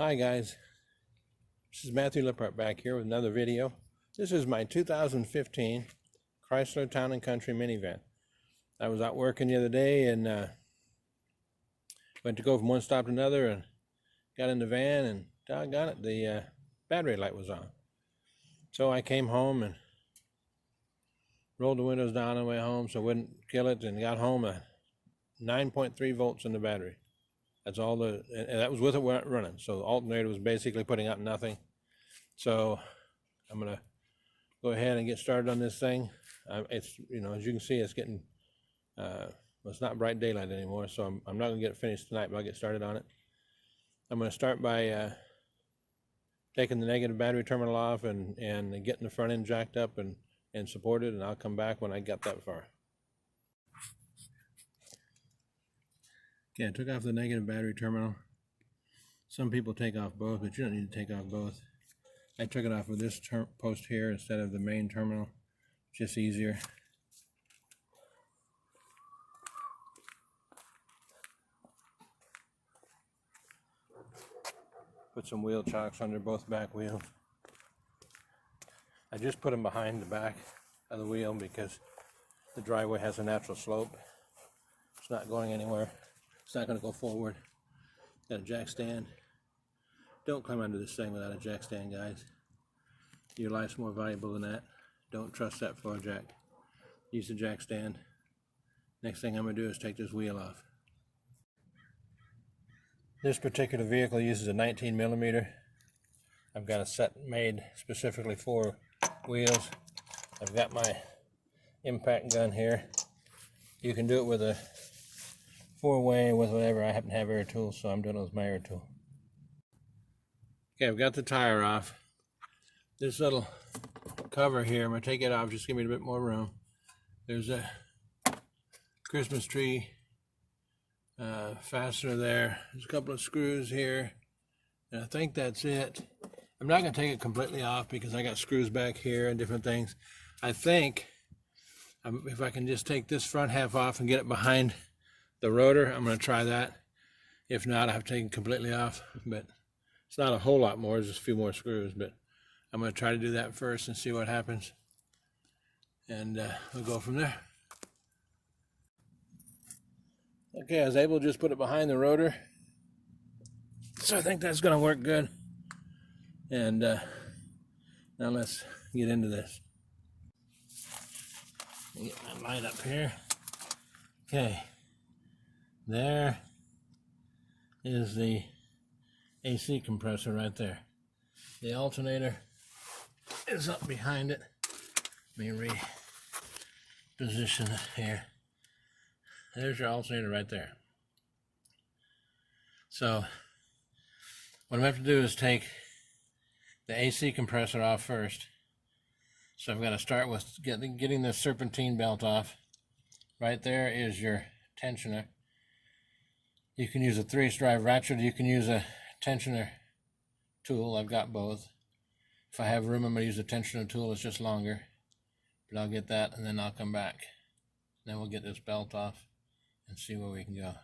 Hi guys, this is Matthew Lippert back here with another video. This is my 2015 Chrysler Town & Country minivan. I was out working the other day and went to go from one stop to another and got in the van and doggone it, the battery light was on. So I came home and rolled the windows down on the way home so I wouldn't kill it, and got home at 9.3 volts in the battery. That's all and that was with it running. So the alternator was basically putting out nothing. So I'm gonna go ahead and get started on this thing. It's, as you can see, it's getting, it's not bright daylight anymore. So I'm not gonna get it finished tonight, but I'll get started on it. I'm gonna start by taking the negative battery terminal off and getting the front end jacked up and supported, and I'll come back when I get that far. Okay, I took off the negative battery terminal. Some people take off both, but you don't need to take off both. I took it off with this post here instead of the main terminal. Just easier. Put some wheel chocks under both back wheels. I just put them behind the back of the wheel because the driveway has a natural slope. It's not going anywhere. It's not going to go forward. Got a jack stand. Don't climb under this thing without a jack stand, guys. Your life's more valuable than that. Don't trust that floor jack. Use the jack stand. Next thing I'm going to do is take this wheel off. This particular vehicle uses a 19 millimeter. I've got a set made specifically for wheels. I've got my impact gun here. You can do it with a 4-way, with whatever. I happen to have air tools, so I'm doing it with my air tool. Okay, I've got the tire off. This little cover here, I'm going to take it off, just give me a bit more room. There's a Christmas tree fastener there. There's a couple of screws here, and I think that's it. I'm not going to take it completely off because I got screws back here and different things. I think if I can just take this front half off and get it behind the rotor, I'm going to try that. If not, I have to take it completely off, but it's not a whole lot more, just a few more screws, but I'm going to try to do that first and see what happens, and we'll go from there. Okay, I was able to just put it behind the rotor, so I think that's going to work good. And now let's get into this. Get my light up here. Okay. There is the AC compressor right there. The alternator is up behind it. Let me reposition it here. There's your alternator right there. So what I'm going to have to do is take the AC compressor off first. So I've got to start with getting the serpentine belt off. Right there is your tensioner. You can use a 3/8 drive ratchet, or you can use a tensioner tool. I've got both. If I have room, I'm going to use a tensioner tool. It's just longer. But I'll get that, and then I'll come back. Then we'll get this belt off and see where we can go.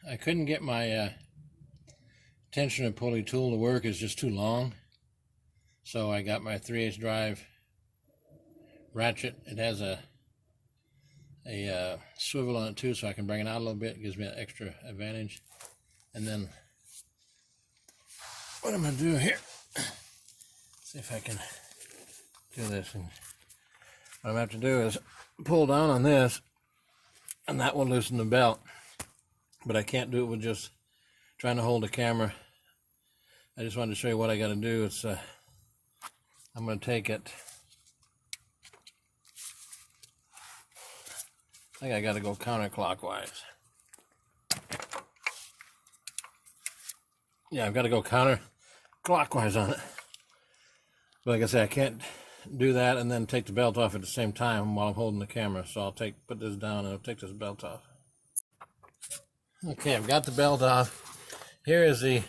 I couldn't get my tensioner pulley tool to work. It's just too long. So I got my 3/8 drive ratchet. It has a swivel on it too, so I can bring it out a little bit. It gives me an extra advantage. And then what I'm going to do here, see if I can do this. And what I'm going to have to do is pull down on this, and that will loosen the belt. But I can't do it with just trying to hold the camera. I just wanted to show you what I got to do. It's I'm going to take it. I think I got to go counterclockwise. Yeah, I've got to go counterclockwise on it. But like I said, I can't do that and then take the belt off at the same time while I'm holding the camera. So I'll put this down and I'll take this belt off. Okay, I've got the belt off. Here is the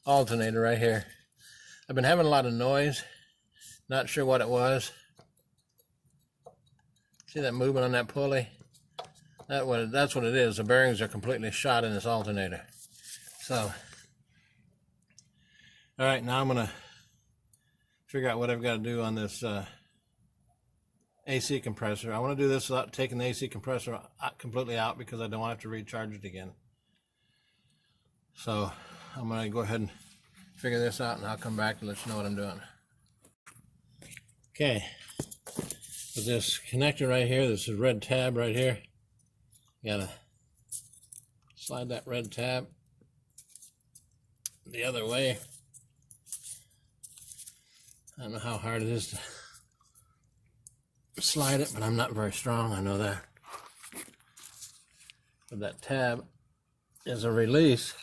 alternator right here. I've been having a lot of noise. Not sure what it was. See that movement on that pulley? That's what it is. The bearings are completely shot in this alternator. So, all right, now I'm gonna figure out what I've got to do on this AC compressor. I want to do this without taking the AC compressor completely out because I don't want to have to recharge it again. So I'm going to go ahead and figure this out, and I'll come back and let you know what I'm doing. Okay, with this connector right here, this is red tab right here. You gotta slide that red tab the other way. I don't know how hard it is to slide it, but I'm not very strong, I know that. But that tab is a release.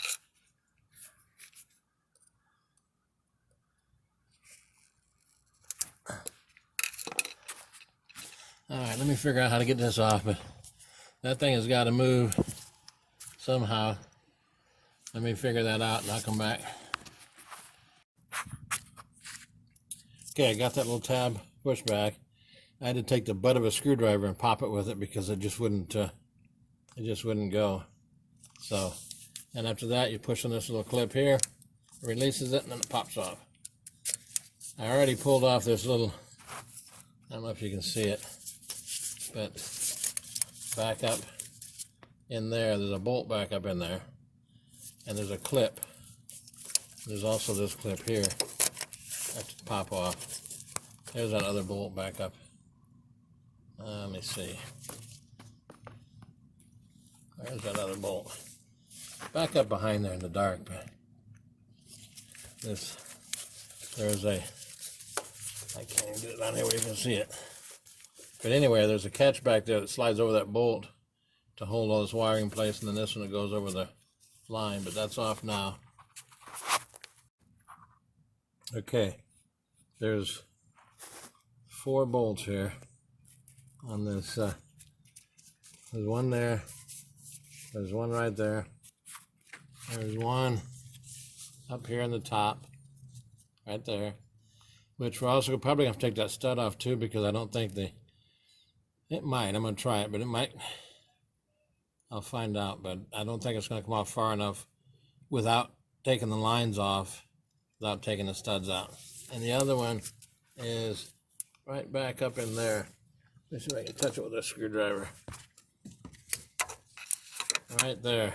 All right, let me figure out how to get this off, but that thing has got to move somehow. Let me figure that out and I'll come back. Okay, I got that little tab pushed back. I had to take the butt of a screwdriver and pop it with it because it just wouldn't go. So, and after that, you push on this little clip here, releases it, and then it pops off. I already pulled off this little, I don't know if you can see it, but back up in there's a bolt back up in there, and there's a clip. There's also this clip here that to pop off. There's that other bolt back up. Let me see. There's that other bolt. Back up behind there in the dark, but there's a, I can't even get it down here where you can see it. But anyway, there's a catch back there that slides over that bolt to hold all this wiring in place, and then this one that goes over the line, but that's off now. Okay, there's 4 bolts here on this. There's one there, there's one right there, there's one up here on the top, right there, which we're also probably going to take that stud off too, because I don't think it might, I'm going to try it, but it might, I'll find out, but I don't think it's going to come off far enough without taking the lines off, without taking the studs out. And the other one is right back up in there. Let me see if I can touch it with a screwdriver. Right there.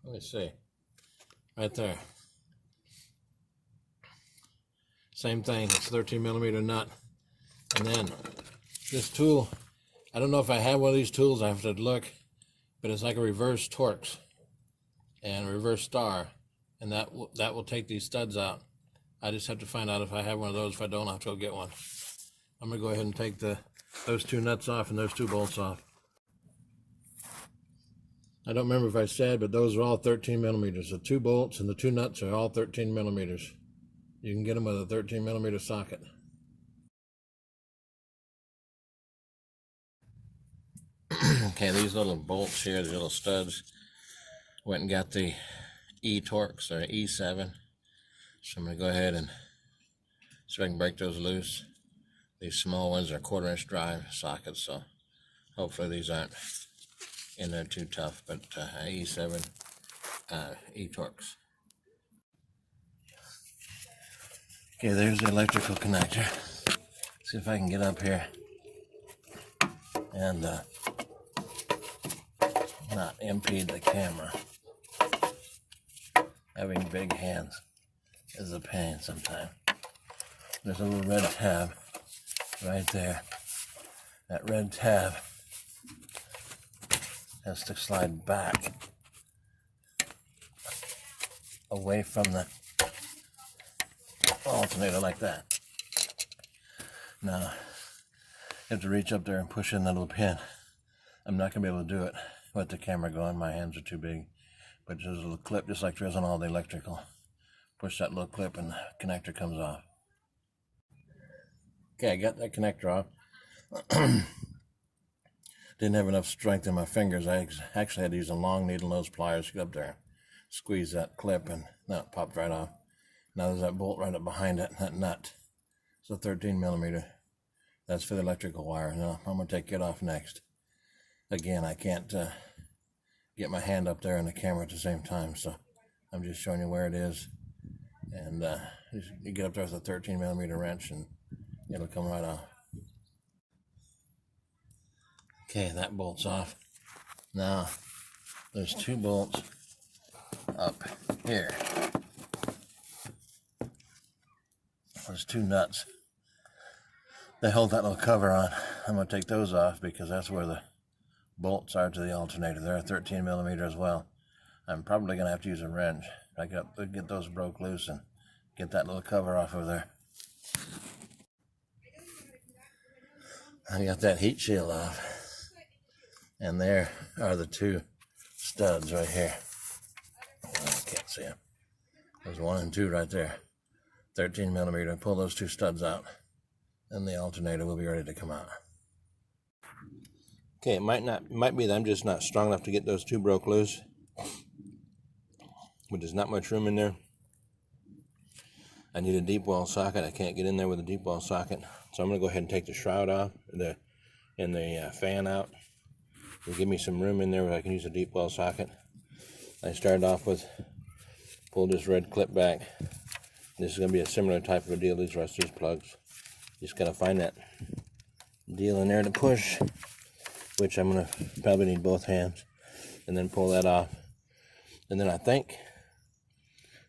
Let me see. Right there. Same thing, it's 13mm nut. And then this tool, I don't know if I have one of these tools, I have to look, but it's like a reverse Torx and a reverse star, and that will take these studs out. I just have to find out if I have one of those. If I don't, I'll have to go get one. I'm going to go ahead and take those 2 nuts off and those 2 bolts off. I don't remember if I said, but those are all 13mm. The 2 bolts and the 2 nuts are all 13mm. You can get them with a 13mm socket. Okay, these little bolts here, these little studs, went and got the E-Torx or E7. So I'm going to go ahead and see if I can break those loose. These small ones are 1/4-inch drive sockets, so hopefully these aren't in there too tough, but E7 E-Torx. Okay, there's the electrical connector. See if I can get up here and not impede the camera. Having big hands is a pain sometimes. There's a little red tab right there. That red tab has to slide back away from the alternator like that. Now, you have to reach up there and push in that little pin. I'm not going to be able to do it with the camera going. My hands are too big. But there's a little clip just like there is on all the electrical. Push that little clip and the connector comes off. Okay, I got that connector off. Didn't have enough strength in my fingers. I actually had to use a long needle nose pliers to get up there, squeeze that clip, and that popped right off. Now there's that bolt right up behind it, that nut. It's a 13mm. That's for the electrical wire. Now I'm going to take it off next. again, I can't get my hand up there and the camera at the same time, so I'm just showing you where it is. And you get up there with a 13mm wrench and it'll come right off. Okay, that bolt's off. Now, there's 2 bolts up here. There's 2 nuts. They hold that little cover on. I'm going to take those off because that's where the bolts are to the alternator. They're a 13mm as well. I'm probably going to have to use a wrench. I got to get those broke loose and get that little cover off of there. I got that heat shield off. And there are the 2 studs right here. I can't see them. There's 1 and 2 right there. 13mm. Pull those 2 studs out, and the alternator will be ready to come out. Okay, it might be that I'm just not strong enough to get those 2 broke loose, but there's not much room in there. I need a deep well socket. I can't get in there with a deep well socket, so I'm going to go ahead and take the shroud off and the fan out. It'll give me some room in there where I can use a deep well socket. I started off with, pull this red clip back. This is going to be a similar type of a deal. These are these plugs. Just got to find that deal in there to push, which I'm going to probably need both hands, and then pull that off. And then I think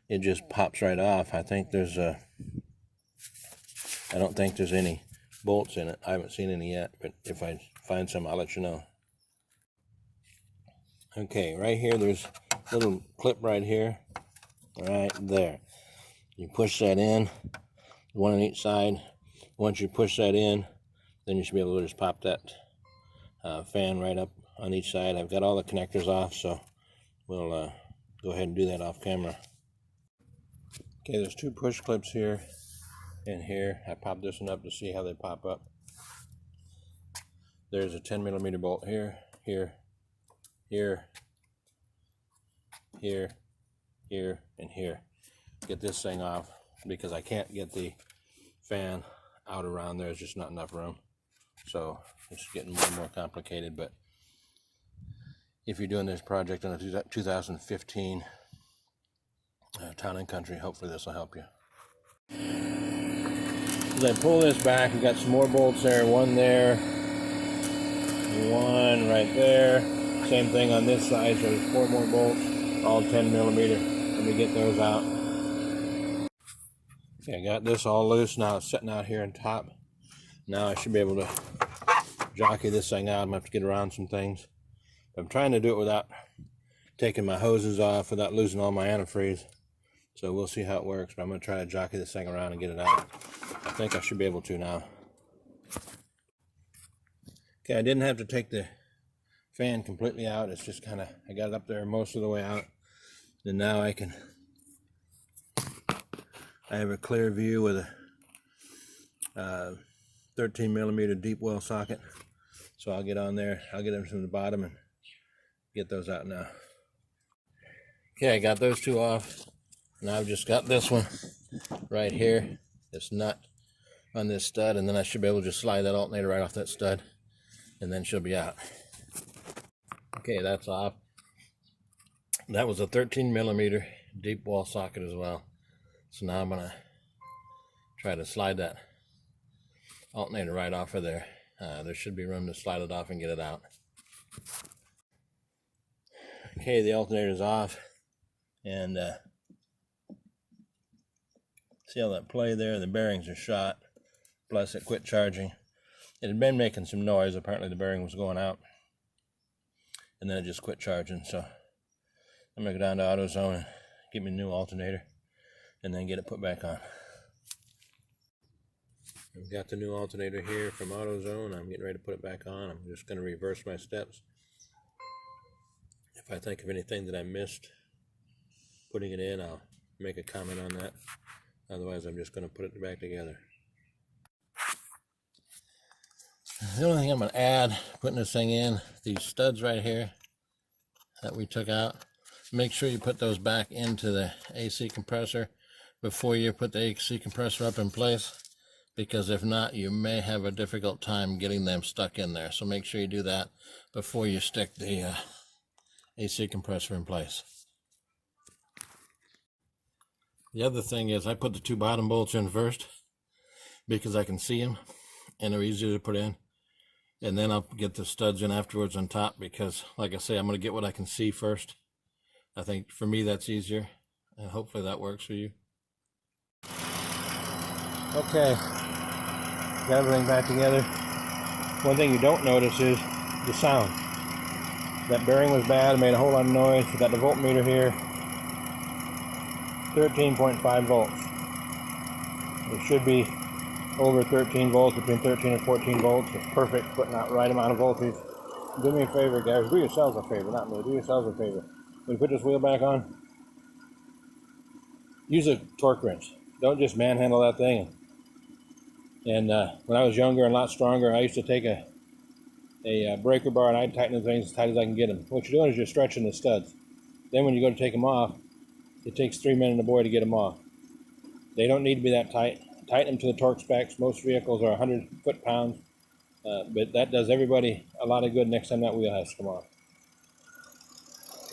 it just pops right off. I think there's I don't think there's any bolts in it. I haven't seen any yet, but if I find some, I'll let you know. Okay, right here, there's a little clip right here, right there. You push that in, 1 on each side. Once you push that in, then you should be able to just pop that fan right up on each side. I've got all the connectors off, so we'll go ahead and do that off camera. Okay, there's 2 push clips here and here. I popped this one up to see how they pop up. There's a 10mm bolt here, here, here, here, here, and here. Get this thing off because I can't get the fan out around there. There's just not enough room. So it's getting more and more complicated, but if you're doing this project on a 2015 Town and Country, hopefully this will help you. As I pull this back, you got some more bolts there, 1 there, 1 right there. Same thing on this side, so there's 4 more bolts, all 10mm. Let me get those out. Okay, I got this all loose now. It's sitting out here on top. Now I should be able to jockey this thing out. I'm going to have to get around some things. I'm trying to do it without taking my hoses off, without losing all my antifreeze. So we'll see how it works, but I'm going to try to jockey this thing around and get it out. I think I should be able to now. Okay, I didn't have to take the fan completely out. It's just kind of, I got it up there most of the way out. And now I have a clear view with a 13mm deep well socket. So I'll get on there, I'll get them from the bottom and get those out now. Okay, I got those 2 off. Now I've just got this one right here, this nut on this stud, and then I should be able to just slide that alternator right off that stud, and then she'll be out. Okay, that's off. That was a 13mm deep wall socket as well. So now I'm going to try to slide that alternator right off of there. There should be room to slide it off and get it out. Okay, the alternator's off, and see how that play there? The bearings are shot, plus it quit charging. It had been making some noise. Apparently the bearing was going out, and then it just quit charging. So I'm going to go down to AutoZone and get me a new alternator and then get it put back on. I've got the new alternator here from AutoZone. I'm getting ready to put it back on. I'm just going to reverse my steps. If I think of anything that I missed putting it in, I'll make a comment on that. Otherwise, I'm just going to put it back together. The only thing I'm going to add, putting this thing in, these studs right here that we took out, make sure you put those back into the AC compressor before you put the AC compressor up in place, because if not, you may have a difficult time getting them stuck in there. So make sure you do that before you stick the AC compressor in place. The other thing is I put the 2 bottom bolts in first because I can see them and they're easier to put in. And then I'll get the studs in afterwards on top because, like I say, I'm going to get what I can see first. I think for me that's easier, and hopefully that works for you. Okay, got everything back together. One thing you don't notice is the sound. That bearing was bad, it made a whole lot of noise. We got the voltmeter here, 13.5 volts. It should be over 13 volts, between 13 and 14 volts. It's perfect, putting out the right amount of voltage. Do me a favor, guys. Do yourselves a favor, not me. Do yourselves a favor. When you put this wheel back on, use a torque wrench. Don't just manhandle that thing. And when I was younger and a lot stronger, I used to take a breaker bar and I'd tighten the things as tight as I can get them. What you're doing is you're stretching the studs. Then when you go to take them off, it takes 3 men and a boy to get them off. They don't need to be that tight. Tighten them to the torque specs. Most vehicles are 100 foot-pounds, but that does everybody a lot of good next time that wheel has to come off.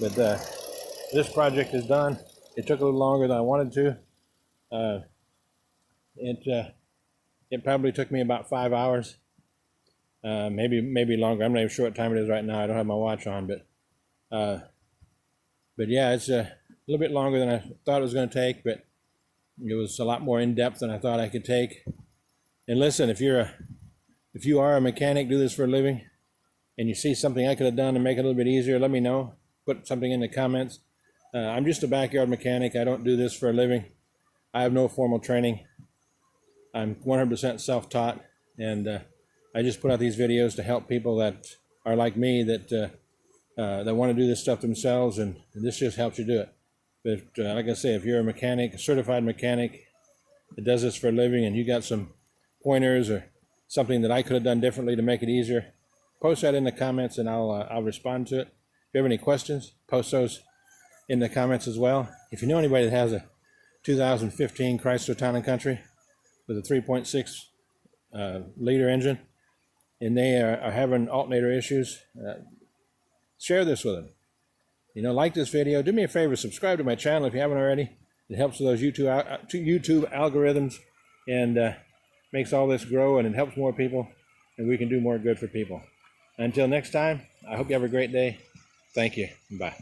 But this project is done. It took a little longer than I wanted to. It probably took me about 5 hours, maybe longer. I'm not even sure what time it is right now. I don't have my watch on, but yeah, it's a little bit longer than I thought it was going to take, but it was a lot more in depth than I thought I could take. And listen, if you are a mechanic, do this for a living, and you see something I could have done to make it a little bit easier, let me know. Put something in the comments. I'm just a backyard mechanic. I don't do this for a living. I have no formal training. I'm 100% self-taught, and I just put out these videos to help people that are like me, that want to do this stuff themselves, and this just helps you do it. But like I say, if you're a mechanic, a certified mechanic that does this for a living, and you got some pointers or something that I could have done differently to make it easier, post that in the comments and I'll respond to it. If you have any questions, post those in the comments as well. If you know anybody that has a 2015 Chrysler Town & Country with a 3.6 liter engine, and they are having alternator issues, share this with them. Like this video. Do me a favor, subscribe to my channel if you haven't already. It helps with those YouTube algorithms, and makes all this grow, and it helps more people, and we can do more good for people. Until next time, I hope you have a great day. Thank you. Bye.